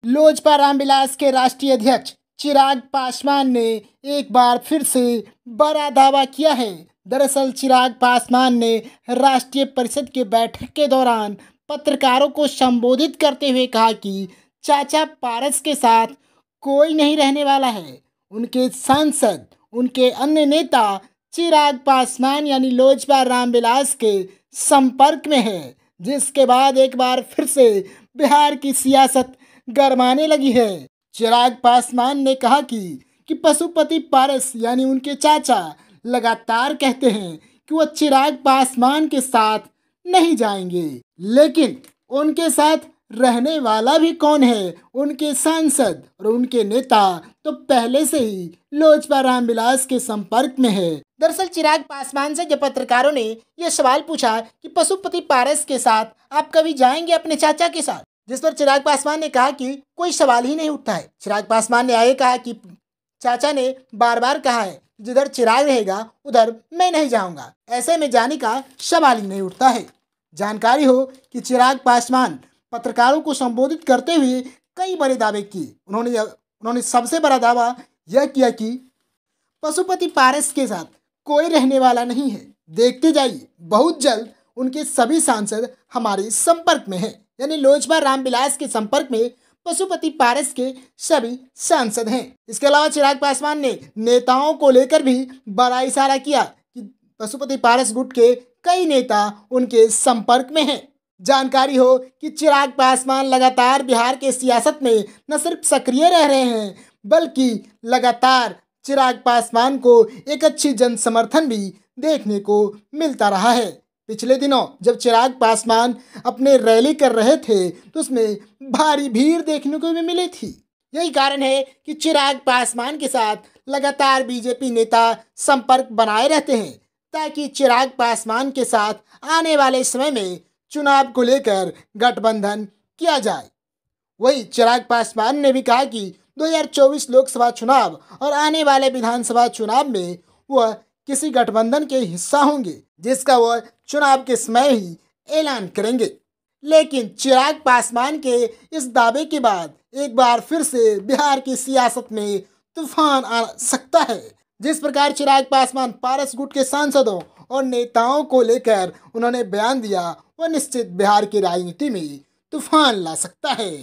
लोजपा रामविलास के राष्ट्रीय अध्यक्ष चिराग पासवान ने एक बार फिर से बड़ा दावा किया है। दरअसल चिराग पासवान ने राष्ट्रीय परिषद की बैठक के दौरान पत्रकारों को संबोधित करते हुए कहा कि चाचा पारस के साथ कोई नहीं रहने वाला है। उनके सांसद, उनके अन्य नेता चिराग पासवान यानी लोजपा रामविलास के संपर्क में है, जिसके बाद एक बार फिर से बिहार की सियासत गरमाने लगी है। चिराग पासवान ने कहा कि पशुपति पारस यानी उनके चाचा लगातार कहते हैं कि वो चिराग पासवान के साथ नहीं जाएंगे, लेकिन उनके साथ रहने वाला भी कौन है? उनके सांसद और उनके नेता तो पहले से ही लोजपा रामविलास के संपर्क में है। दरअसल चिराग पासवान से जब पत्रकारों ने यह सवाल पूछा कि पशुपति पारस के साथ आप कभी जाएंगे अपने चाचा के साथ, जिस पर चिराग पासवान ने कहा कि कोई सवाल ही नहीं उठता है। चिराग पासवान ने आगे कहा कि चाचा ने बार बार कहा है जिधर चिराग रहेगा उधर मैं नहीं जाऊंगा, ऐसे में जाने का सवाल ही नहीं उठता है। जानकारी हो कि चिराग पासवान पत्रकारों को संबोधित करते हुए कई बड़े दावे किए। उन्होंने सबसे बड़ा दावा यह किया कि पशुपति पारस के साथ कोई रहने वाला नहीं है। देखते जाइए, बहुत जल्द उनके सभी सांसद हमारे संपर्क में हैं, यानी लोजपा रामविलास के संपर्क में पशुपति पारस के सभी सांसद हैं। इसके अलावा चिराग पासवान ने नेताओं को लेकर भी बड़ा इशारा किया कि पशुपति पारस गुट के कई नेता उनके संपर्क में हैं। जानकारी हो कि चिराग पासवान लगातार बिहार के सियासत में न सिर्फ सक्रिय रह रहे हैं, बल्कि लगातार चिराग पासवान को एक अच्छी जन समर्थन भी देखने को मिलता रहा है। पिछले दिनों जब चिराग पासवान अपने रैली कर रहे थे तो उसमें भारी भीड़ देखने को भी मिली थी। यही कारण है कि चिराग पासवान के साथ लगातार बीजेपी नेता संपर्क बनाए रहते हैं, ताकि चिराग पासवान के साथ आने वाले समय में चुनाव को लेकर गठबंधन किया जाए। वही चिराग पासवान ने भी कहा कि 2024 लोकसभा चुनाव और आने वाले विधानसभा चुनाव में वह किसी गठबंधन के हिस्सा होंगे, जिसका वह चुनाव के समय ही ऐलान करेंगे। लेकिन चिराग पासवान के इस दावे के बाद एक बार फिर से बिहार की सियासत में तूफान आ सकता है। जिस प्रकार चिराग पासवान पारस गुट के सांसदों और नेताओं को लेकर उन्होंने बयान दिया, वह निश्चित बिहार की राजनीति में तूफान ला सकता है।